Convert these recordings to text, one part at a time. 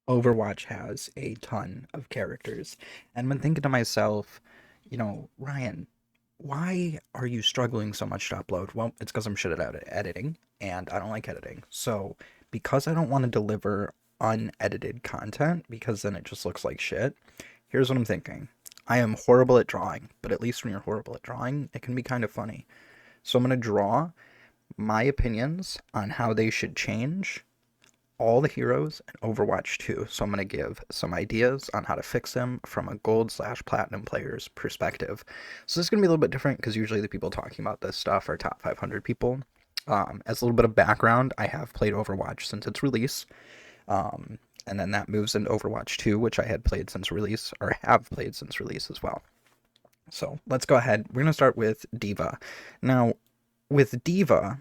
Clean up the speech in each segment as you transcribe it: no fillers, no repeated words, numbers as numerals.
Overwatch has a ton of characters. And when thinking to myself, Ryan, why are you struggling so much to upload? Well, it's because I'm shit at editing, and I don't like editing. So, because I don't want to deliver unedited content, because then it just looks like shit, here's what I'm thinking. I am horrible at drawing, but at least when you're horrible at drawing, it can be kind of funny. So, I'm going to draw my opinions on how they should change all the heroes in Overwatch 2. So I'm going to give some ideas on how to fix them from a gold/platinum player's perspective. So this is going to be a little bit different because usually the people talking about this stuff are top 500 people. As a little bit of background, I have played Overwatch since its release. And then that moves into Overwatch 2, which I had played since release, or have played since release as well. So let's go ahead. We're going to start with Diva. Now, with Diva,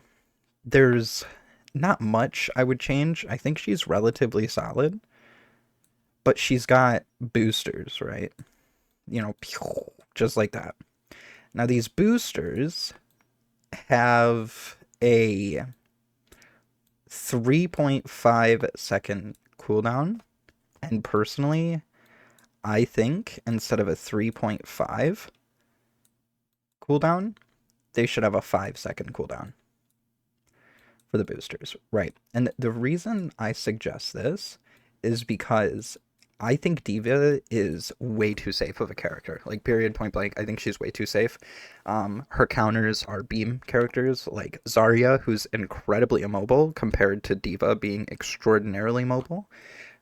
there's not much I would change. I think she's relatively solid, but she's got boosters, right? Just like that. Now, these boosters have a 3.5 second cooldown, and personally, I think instead of a 3.5 cooldown, they should have a 5 second cooldown for the boosters, right? And the reason I suggest this is because I think Diva is way too safe of a character. Like, period, point blank, I think she's way too safe. Her counters are beam characters like Zarya, who's incredibly immobile compared to Diva being extraordinarily mobile.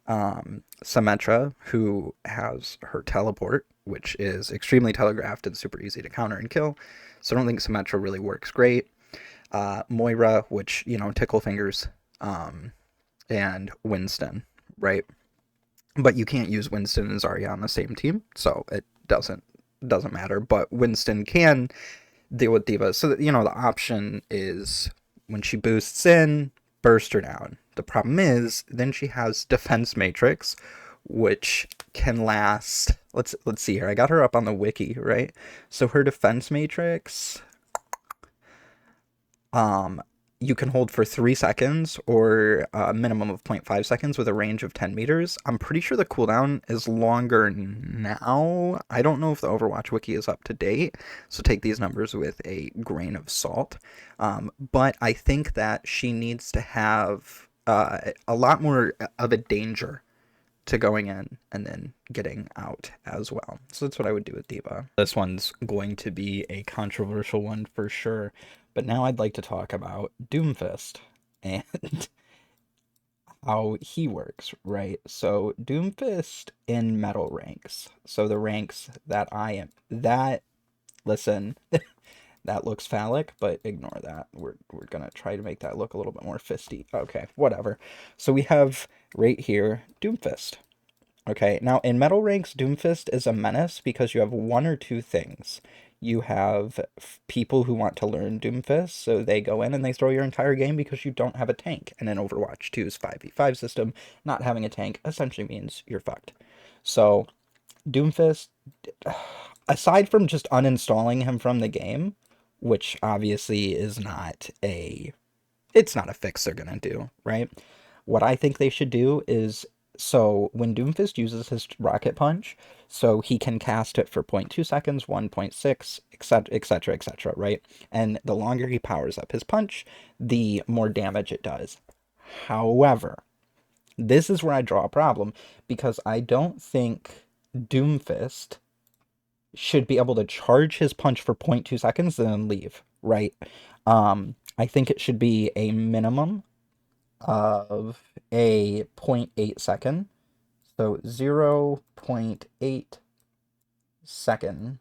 Symmetra, who has her teleport, which is extremely telegraphed and super easy to counter and kill. So I don't think Symmetra really works great. Moira, which, tickle fingers, and Winston, right? But you can't use Winston and Zarya on the same team, so it doesn't matter. But Winston can deal with Diva. So that, the option is when she boosts in, burst her down. The problem is then she has defense matrix, which can last. Let's see here. I got her up on the wiki, right? So her defense matrix, um, you can hold for 3 seconds or a minimum of 0.5 seconds with a range of 10 meters. I'm pretty sure the cooldown is longer now. I don't know if the Overwatch wiki is up to date, so take these numbers with a grain of salt. But I think that she needs to have a lot more of a danger to going in and then getting out as well. So that's what I would do with Diva. This one's going to be a controversial one for sure. But now I'd like to talk about Doomfist and how he works, right? So Doomfist in metal ranks. So the ranks that I am listen, that looks phallic, but ignore that. We're gonna try to make that look a little bit more fisty. Okay, whatever. So we have right here Doomfist. Okay, now in Metal Ranks, Doomfist is a menace because you have one or two things. You have people who want to learn Doomfist, so they go in and they throw your entire game because you don't have a tank. And in Overwatch 2's 5v5 system, not having a tank essentially means you're fucked. So, Doomfist, aside from just uninstalling him from the game, which obviously is not a it's not a fix they're gonna do, right? What I think they should do is, so when Doomfist uses his rocket punch, so he can cast it for 0.2 seconds, 1.6, etc., etc., etc., right? And the longer he powers up his punch, the more damage it does. However, this is where I draw a problem because I don't think Doomfist should be able to charge his punch for 0.2 seconds and then leave, right? I think it should be a minimum of a zero point 0.8 second. So 0.8 second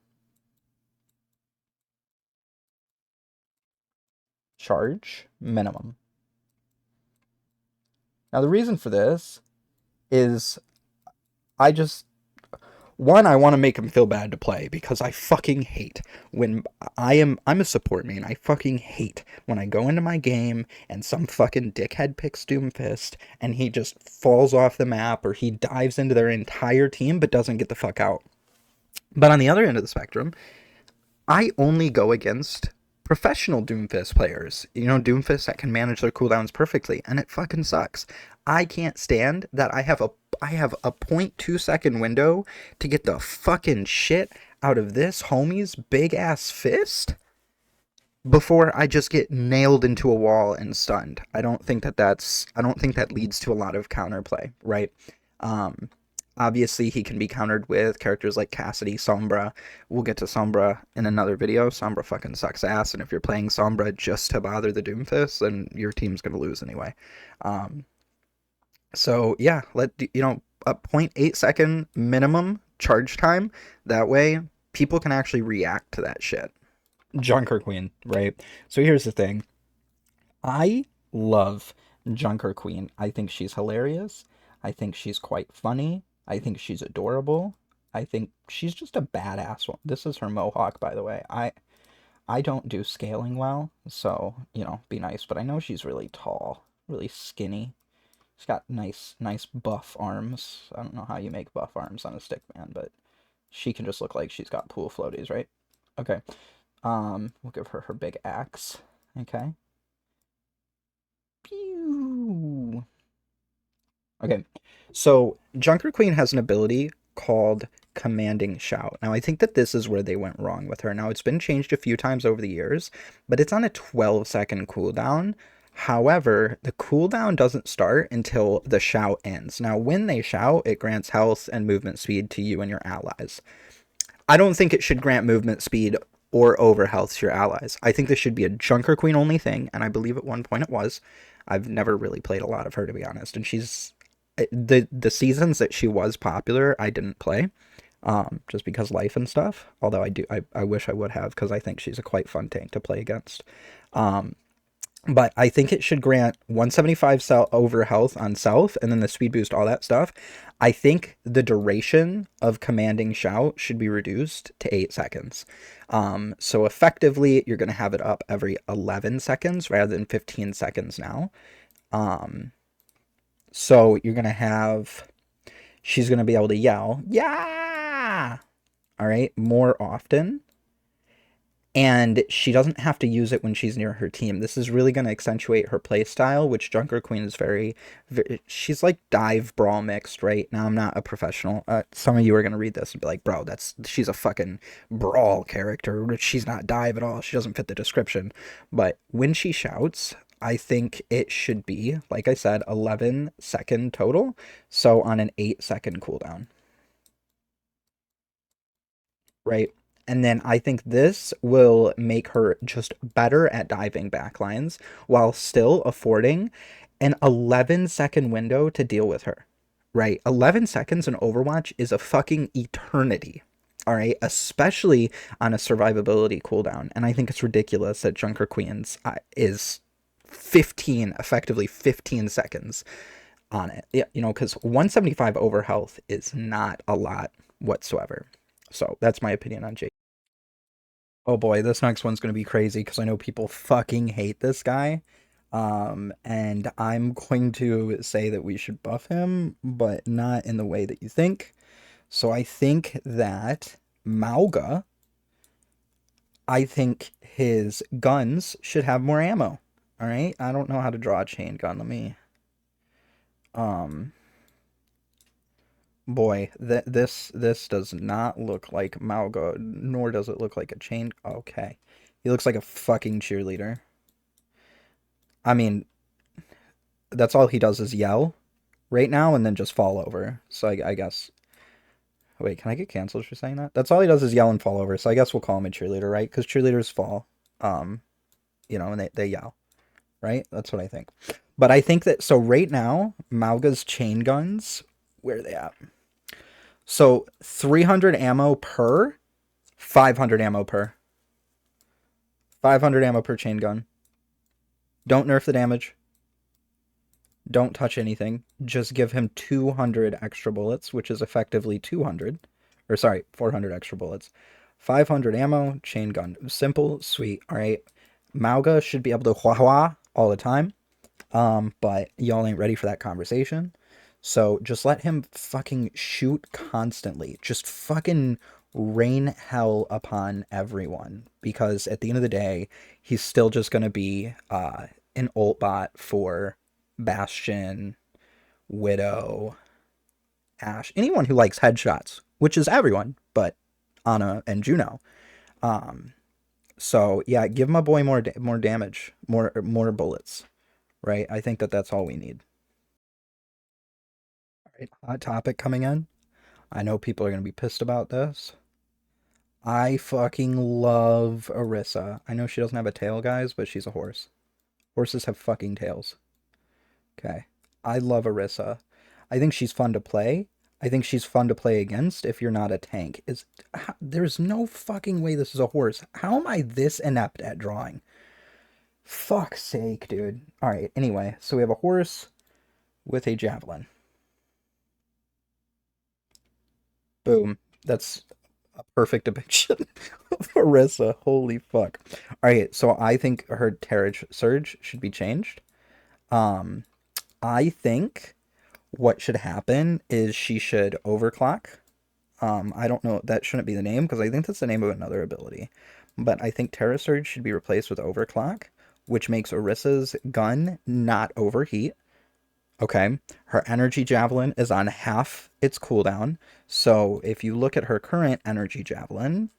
charge minimum. Now the reason for this is I just I want to make him feel bad to play because I fucking hate when I'm a support main. I fucking hate when I go into my game and some fucking dickhead picks Doomfist and he just falls off the map or he dives into their entire team but doesn't get the fuck out. But on the other end of the spectrum, I only go against professional Doomfist players. Doomfist that can manage their cooldowns perfectly, and it fucking sucks. I can't stand that I have I have a 0.2 second window to get the fucking shit out of this homie's big ass fist before I just get nailed into a wall and stunned. I don't think that leads to a lot of counterplay, right? Um, Obviously he can be countered with characters like Cassidy, Sombra. We'll get to Sombra in another video. Sombra fucking sucks ass, and if you're playing Sombra just to bother the Doomfist, then your team's gonna lose anyway. Um, so yeah, a 0.8 second minimum charge time. That way people can actually react to that shit. Junker Queen, right? So here's the thing. I love Junker Queen. I think she's hilarious. I think she's quite funny. I think she's adorable. I think she's just a badass one. This is her mohawk, by the way. I don't do scaling well, so, be nice, but I know she's really tall, really skinny. She's got nice buff arms. I don't know how you make buff arms on a stick man, but she can just look like she's got pool floaties, right? Okay. We'll give her her big axe. Okay. Pew. Okay. So Junker Queen has an ability called Commanding Shout. Now I think that this is where they went wrong with her. Now it's been changed a few times over the years, but it's on a 12-second cooldown. However, the cooldown doesn't start until the shout ends. Now when they shout, it grants health and movement speed to you and your allies. I don't think it should grant movement speed or over health to your allies. I think this should be a Junker Queen only thing, and I believe at one point it was. I've never really played a lot of her, to be honest, and she's the seasons that she was popular, I didn't play, just because life and stuff. Although I wish I would have, because I think she's a quite fun tank to play against. But I think it should grant 175 over health on self, and then the speed boost, all that stuff. I think the duration of Commanding Shout should be reduced to 8 seconds. So effectively, you're going to have it up every 11 seconds rather than 15 seconds now. So you're going to have... She's going to be able to yell, yeah! All right, more often. And she doesn't have to use it when she's near her team. This is really going to accentuate her playstyle, which Junker Queen is very, she's like dive brawl mixed, right? Now, I'm not a professional. Some of you are going to read this and be like, bro, she's a fucking brawl character. She's not dive at all. She doesn't fit the description. But when she shouts, I think it should be, like I said, 11-second total. So on an 8-second cooldown. Right? And then I think this will make her just better at diving backlines while still affording an 11-second window to deal with her. Right? 11 seconds in Overwatch is a fucking eternity. All right? Especially on a survivability cooldown. And I think it's ridiculous that Junker Queen's is effectively 15 seconds on it. Yeah, because 175 over health is not a lot whatsoever. So that's my opinion on Jake. Oh boy, this next one's gonna be crazy because I know people fucking hate this guy. And I'm going to say that we should buff him, but not in the way that you think. So I think that Malga, I think his guns should have more ammo. All right, I don't know how to draw a chain gun. Let me. Um, Boy, this does not look like Malga, nor does it look like a chain. Okay, he looks like a fucking cheerleader. I mean, that's all he does is yell right now and then just fall over. So I guess. Wait, can I get canceled for saying that? That's all he does is yell and fall over. So I guess we'll call him a cheerleader, right? Because cheerleaders fall, um, and they yell, right? That's what I think. But I think that, so right now, Malga's chain guns, where are they at? So 300 ammo per, 500 ammo per. 500 ammo per chain gun. Don't nerf the damage. Don't touch anything. Just give him 200 extra bullets, which is effectively 200. Or sorry, 400 extra bullets. 500 ammo, chain gun. Simple, sweet, alright? Malga should be able to hua all the time. But y'all ain't ready for that conversation. So just let him fucking shoot constantly. Just fucking rain hell upon everyone. Because at the end of the day, he's still just going to be an ult bot for Bastion, Widow, Ashe, anyone who likes headshots, which is everyone, but Ana and Juno. Um, so yeah, give my boy more damage, more bullets, right? I think that that's all we need. All right, hot topic coming in. I know people are gonna be pissed about this. I fucking love Orisa. I know she doesn't have a tail, guys, but she's a horse. Horses have fucking tails. Okay. I love Orisa. I think she's fun to play. I think she's fun to play against if you're not a tank. There's no fucking way this is a horse. How am I this inept at drawing? Fuck's sake, dude. All right, anyway, so we have a horse with a javelin. Boom. That's a perfect depiction of Orisa. Holy fuck. All right, so I think her Terrage Surge should be changed. Um, I think what should happen is she should overclock. I don't know, that shouldn't be the name because I think that's the name of another ability. But I think Terra Surge should be replaced with overclock, which makes Orisa's gun not overheat. Okay, her energy javelin is on half its cooldown. So if you look at her current energy javelin,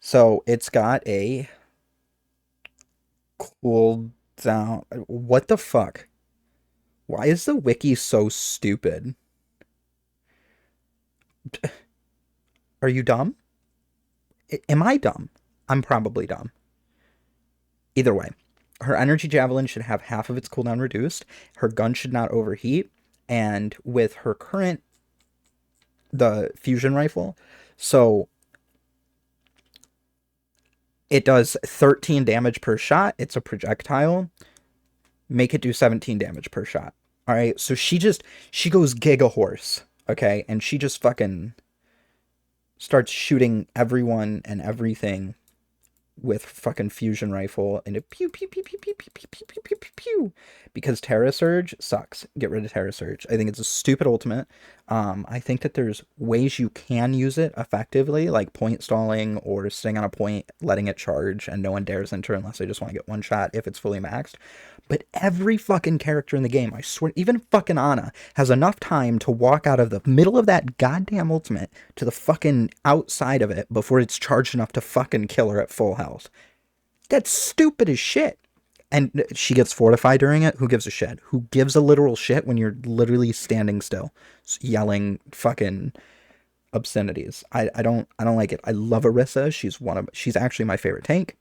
so it's got a cooldown. What the fuck? Why is the wiki so stupid? Are you dumb? Am I dumb? I'm probably dumb. Either way, her energy javelin should have half of its cooldown reduced. Her gun should not overheat. And with her current, the fusion rifle, so it does 13 damage per shot. It's a projectile. Make it do 17 damage per shot. All right, so she goes Giga Horse, okay? And she just fucking starts shooting everyone and everything with fucking fusion rifle and a pew pew pew pew pew pew pew pew pew pew pew pew because Terra Surge sucks. Get rid of Terra Surge. I think it's a stupid ultimate. I think that there's ways you can use it effectively, like point stalling or sitting on a point, letting it charge, and no one dares enter unless they just want to get one shot if it's fully maxed. But every fucking character in the game, I swear, even fucking Ana, has enough time to walk out of the middle of that goddamn ultimate to the fucking outside of it before it's charged enough to fucking kill her at full health. That's stupid as shit. And she gets fortified during it. Who gives a shit? Who gives a literal shit when you're literally standing still, yelling fucking obscenities? I don't like it. I love Orisa. She's actually my favorite tank.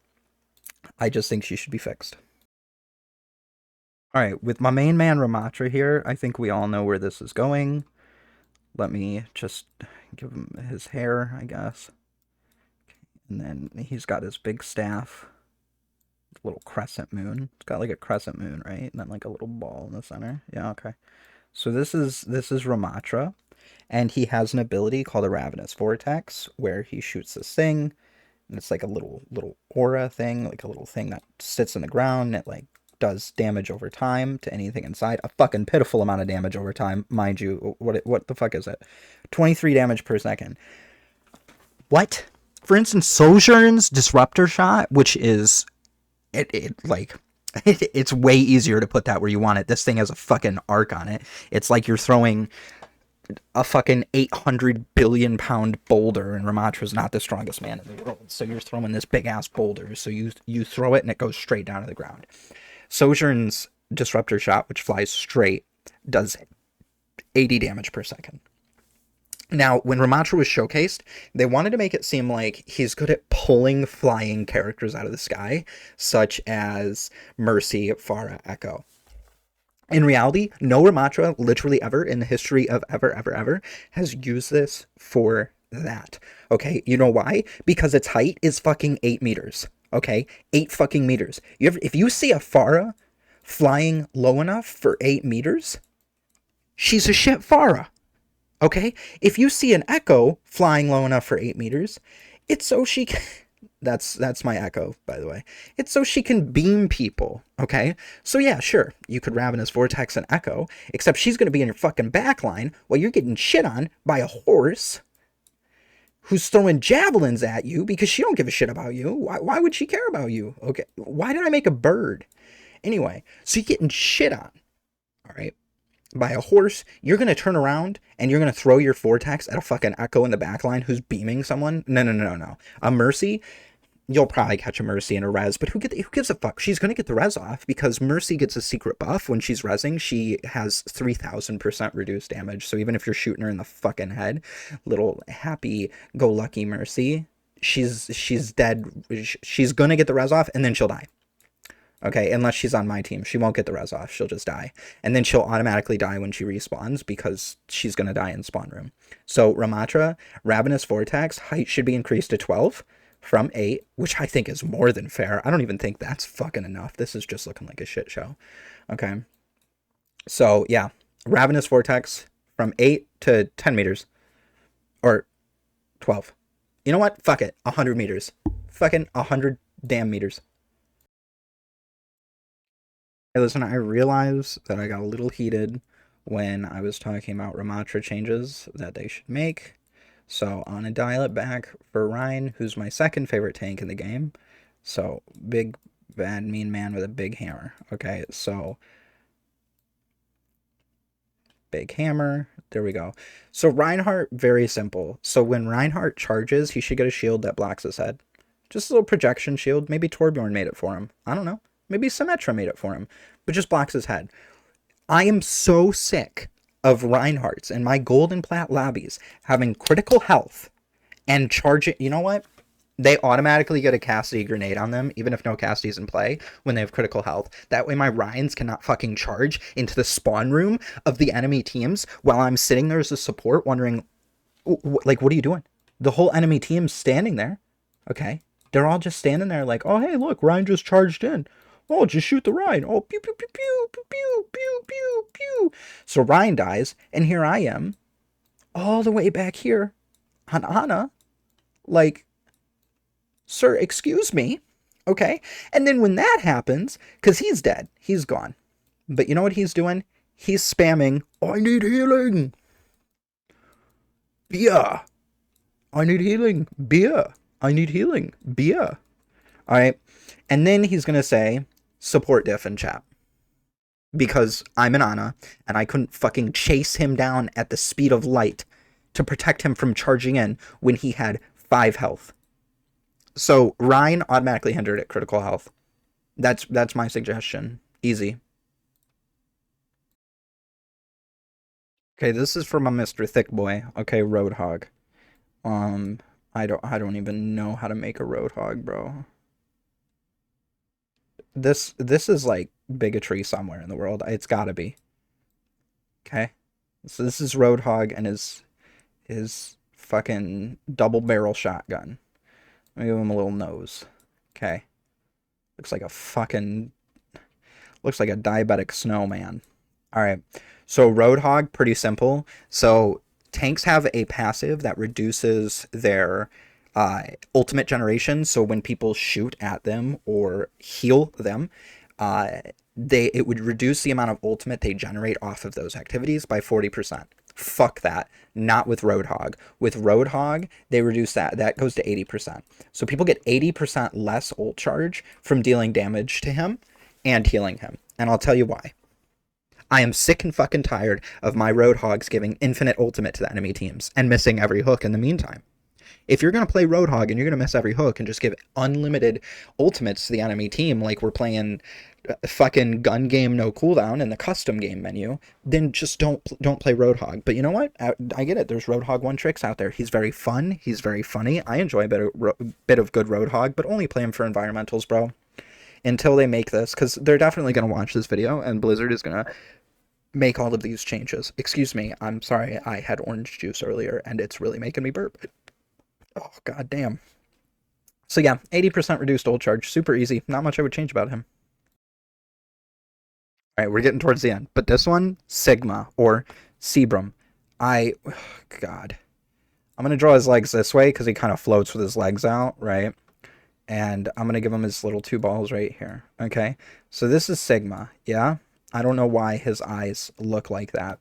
I just think she should be fixed. All right, with my main man Ratra here, I think we all know where this is going. Let me just give him his hair, I guess. And then he's got his big staff, little crescent moon. It's got like a crescent moon, right? And then like a little ball in the center. Yeah, okay. So this is Ratra, and he has an ability called a Ravenous Vortex, where he shoots this thing, and it's like a little aura thing, like a little thing that sits in the ground, and it like does damage over time to anything inside. A fucking pitiful amount of damage over time, mind you. What the fuck is it? 23 damage per second. What? For instance, Sojourn's Disruptor Shot, which is it's way easier to put that where you want it. This thing has a fucking arc on it. It's like you're throwing a fucking 800 billion pound boulder, and Ramatra's not the strongest man in the world, so you're throwing this big ass boulder, so you throw it and it goes straight down to the ground. Sojourn's Disruptor Shot, which flies straight, does 80 damage per second. Now, when Ratra was showcased, they wanted to make it seem like he's good at pulling flying characters out of the sky, such as Mercy, Pharah, Echo. In reality, no Ratra, literally ever, in the history of ever, has used this for that. Okay, you know why? Because its height is fucking 8 meters. Okay, 8 fucking meters. If you see a Pharah flying low enough for 8 meters, she's a shit Pharah. Okay, if you see an Echo flying low enough for 8 meters, it's so she can... That's my Echo, by the way. It's so she can beam people, okay? So yeah, sure, you could Ravenous Vortex and Echo, except she's going to be in your fucking backline while you're getting shit on by a horse who's throwing javelins at you because she don't give a shit about you. Why would she care about you? Okay, why did I make a bird? Anyway, so you're getting shit on, all right? by a horse, you're going to turn around and you're going to throw your Vortex at a fucking Echo in the backline who's beaming someone? No, no, no, no, no. A Mercy, you'll probably catch a Mercy and a res, but who gives a fuck? She's going to get the res off because Mercy gets a secret buff when she's resing. She has 3,000% reduced damage. So even if you're shooting her in the fucking head, little happy-go-lucky Mercy, she's dead. She's going to get the res off and then she'll die. Okay, unless she's on my team. She won't get the res off. She'll just die. And then she'll automatically die when she respawns because she's going to die in spawn room. So Ramatra, Ravenous Vortex, height should be increased to 12 from 8, which I think is more than fair. I don't even think that's fucking enough. This is just looking like a shit show. Okay. So, yeah. Ravenous Vortex from 8 to 10 meters. Or 12. You know what? Fuck it. 100 meters. Fucking 100 damn meters. Hey, listen, I realize that I got a little heated when I was talking about Ramatra changes that they should make. So I'm gonna dial it back for Ryan, who's my second favorite tank in the game. So big, bad, mean man with a big hammer. Okay, so big hammer. There we go. So Reinhardt, very simple. So when Reinhardt charges, he should get a shield that blocks his head. Just a little projection shield. Maybe Torbjorn made it for him. I don't know. Maybe Symmetra made it for him. But just blocks his head. I am so sick of Reinhardt's and my gold and plat lobbies having critical health and charging. You know what? They automatically get a Cassidy grenade on them, even if no Cassidy's in play, when they have critical health. That way my Ryans cannot fucking charge into the spawn room of the enemy teams while I'm sitting there as a support wondering, like, what are you doing? The whole enemy team's standing there. Okay. They're all just standing there like, oh, hey, look, Ryan just charged in. Oh, just shoot the Ryan. Oh, pew, pew, pew, pew, pew, pew, pew, pew, pew. So Ryan dies, and here I am, all the way back here on Ana, like, sir, excuse me, okay? And then when that happens, because he's dead, he's gone. But you know what he's doing? He's spamming, I need healing. Beer. I need healing. Beer. I need healing. Beer. All right. And then he's going to say, support diff in chat. Because I'm an Ana, and I couldn't fucking chase him down at the speed of light to protect him from charging in when he had 5 health. So Ryan automatically hindered at critical health. That's my suggestion. Easy. Okay, this is from my Mr. Thick Boy. Okay, Roadhog. I don't even know how to make a Roadhog, bro. This is like bigotry somewhere in the world. It's gotta be. Okay. So this is Roadhog and his fucking double barrel shotgun. Let me give him a little nose. Okay. Looks like a diabetic snowman. Alright. So Roadhog, pretty simple. So tanks have a passive that reduces their ultimate generation. So when people shoot at them or heal them, it would reduce the amount of ultimate they generate off of those activities by 40%. Fuck that. Not with Roadhog. With Roadhog, they reduce that. That goes to 80%. So people get 80% less ult charge from dealing damage to him and healing him. And I'll tell you why. I am sick and fucking tired of my Roadhogs giving infinite ultimate to the enemy teams and missing every hook in the meantime. If you're going to play Roadhog and you're going to miss every hook and just give unlimited ultimates to the enemy team like we're playing fucking gun game no cooldown in the custom game menu, then just don't play Roadhog. But you know what? I get it. There's Roadhog 1 tricks out there. He's very fun. He's very funny. I enjoy a bit of good Roadhog, but only play him for environmentals, bro. Until they make this, because they're definitely going to watch this video, and Blizzard is going to make all of these changes. Excuse me. I'm sorry. I had orange juice earlier, and it's really making me burp. Oh, god damn. So yeah, 80% reduced ult charge. Super easy. Not much I would change about him. Alright, we're getting towards the end. But this one, Sigma, or Sebrum. God. I'm going to draw his legs this way, because he kind of floats with his legs out, right? And I'm going to give him his little 2 balls right here. Okay? So this is Sigma, yeah? I don't know why his eyes look like that.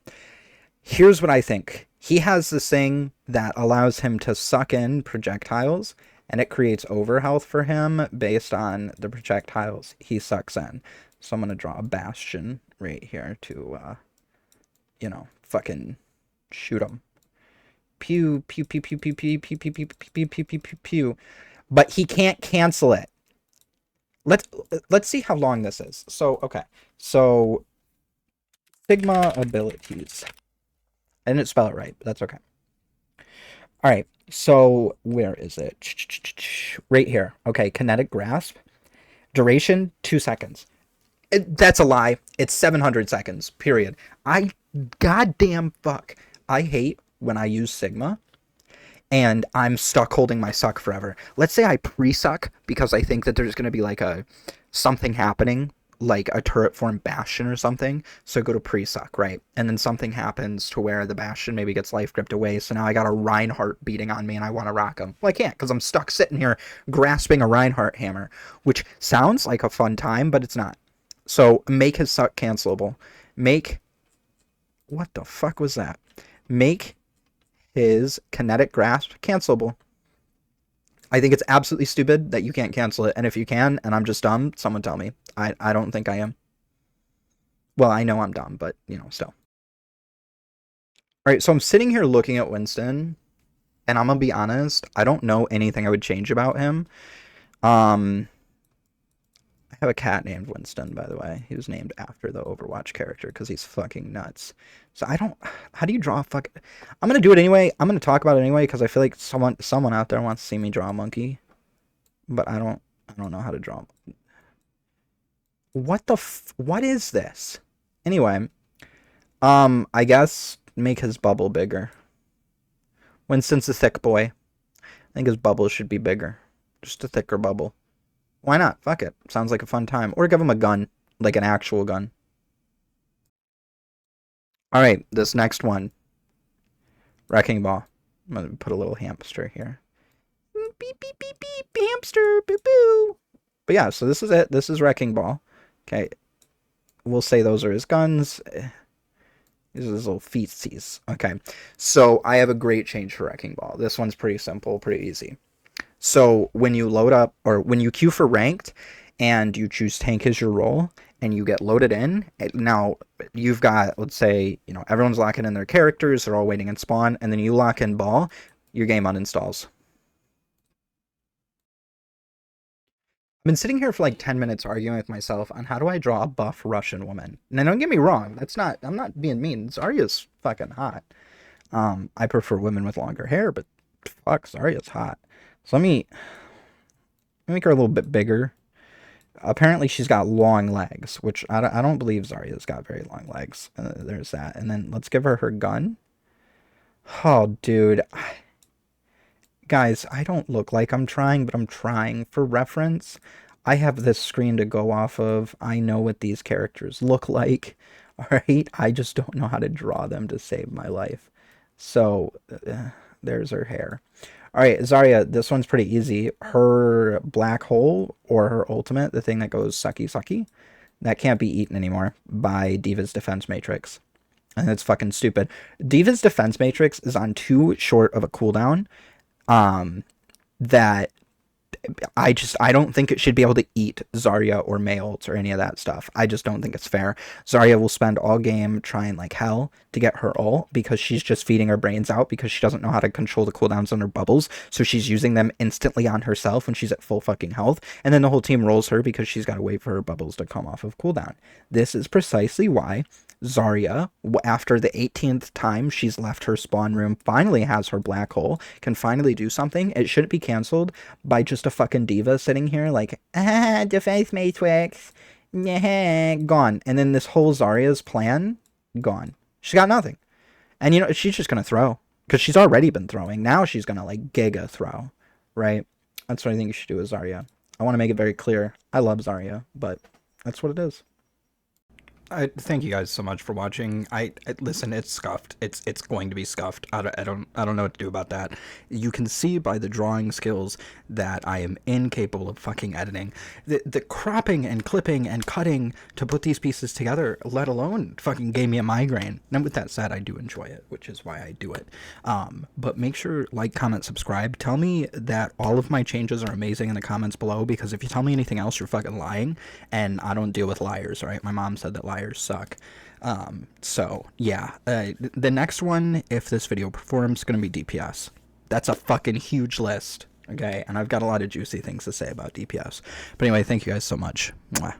Here's what I think. He has this thing that allows him to suck in projectiles, and it creates overhealth for him based on the projectiles he sucks in. So I'm going to draw a bastion right here to you know, fucking shoot him. Pew, pew, pew, pew, pew, pew, pew, pew, pew, pew, pew, pew, pew, pew. But he can't cancel it. Let's let's see how long this is. So, okay. So, Sigma abilities. I didn't spell it right, but that's okay. All right. So, where is it? Right here. Okay, kinetic grasp. Duration 2 seconds. That's a lie. It's 700 seconds. Period. I goddamn fuck. I hate when I use Sigma and I'm stuck holding my suck forever. Let's say I pre-suck because I think that there's going to be like a something happening, like a turret form bastion or something. So I go to pre-suck, right? And then something happens to where the bastion maybe gets life gripped away. So now I got a Reinhardt beating on me and I want to rock him. Well, I can't because I'm stuck sitting here grasping a Reinhardt hammer, which sounds like a fun time, but it's not. So make his suck cancelable. Make... What the fuck was that? Make his kinetic grasp cancelable. I think it's absolutely stupid that you can't cancel it. And if you can, and I'm just dumb, someone tell me. I don't think I am. Well, I know I'm dumb, but, you know, still. Alright, so I'm sitting here looking at Winston, and I'm gonna be honest, I don't know anything I would change about him. I have a cat named Winston, by the way. He was named after the Overwatch character because he's fucking nuts. So I don't... How do you draw a fuck... I'm going to do it anyway. I'm going to talk about it anyway because I feel like someone out there wants to see me draw a monkey. But I don't know how to draw. What is this? Anyway. I guess make his bubble bigger. Winston's a thick boy. I think his bubble should be bigger. Just a thicker bubble. Why not? Fuck it. Sounds like a fun time. Or give him a gun. Like an actual gun. Alright, this next one. Wrecking Ball. I'm going to put a little hamster here. Beep, beep, beep, beep. Hamster. Boo, boo. But yeah, so this is it. This is Wrecking Ball. Okay. We'll say those are his guns. These are his little feetsies. Okay. So I have a great change for Wrecking Ball. This one's pretty simple, pretty easy. So when you load up, or when you queue for ranked, and you choose tank as your role, and you get loaded in, now you've got, let's say, you know, everyone's locking in their characters, they're all waiting in spawn, and then you lock in ball, your game uninstalls. I've been sitting here for like 10 minutes arguing with myself on how do I draw a buff Russian woman. Now, don't get me wrong, I'm not being mean. Zarya's fucking hot. I prefer women with longer hair, but fuck, Zarya's hot. So let me make her a little bit bigger. Apparently she's got long legs, which I don't believe Zarya's got very long legs. There's that. And then let's give her her gun. Oh, dude. Guys, I don't look like I'm trying, but I'm trying. For reference, I have this screen to go off of. I know what these characters look like. Alright? I just don't know how to draw them to save my life. So, there's her hair. Alright, Zarya, this one's pretty easy. Her black hole, or her ultimate, the thing that goes sucky sucky, that can't be eaten anymore by Diva's defense matrix. And that's fucking stupid. Diva's defense matrix is on too short of a cooldown, that I don't think it should be able to eat Zarya or Mei ult or any of that stuff. I just don't think it's fair. Zarya will spend all game trying like hell to get her ult because she's just feeding her brains out because she doesn't know how to control the cooldowns on her bubbles. So she's using them instantly on herself when she's at full fucking health. And then the whole team rolls her because she's got to wait for her bubbles to come off of cooldown. This is precisely why Zarya, after the 18th time she's left her spawn room, finally has her black hole, can finally do something. It shouldn't be canceled by just a fucking diva sitting here like, defense matrix, gone. And then this whole Zarya's plan, gone. She's got nothing. And, you know, she's just going to throw. Because she's already been throwing. Now she's going to, like, giga throw. Right? That's what I think you should do with Zarya. I want to make it very clear. I love Zarya, but that's what it is. I thank you guys so much for watching. I listen, it's scuffed. It's going to be scuffed. I don't know what to do about that. You can see by the drawing skills that I am incapable of fucking editing. The cropping and clipping and cutting to put these pieces together, let alone fucking gave me a migraine. And with that said, I do enjoy it, which is why I do it. But make sure, like, comment, subscribe. Tell me that all of my changes are amazing in the comments below, because if you tell me anything else, you're fucking lying, and I don't deal with liars, alright? My mom said that modifiers suck. So yeah, the next one, if this video performs, gonna be DPS. That's a fucking huge list. Okay, and I've got a lot of juicy things to say about DPS. But anyway, thank you guys so much. Mwah.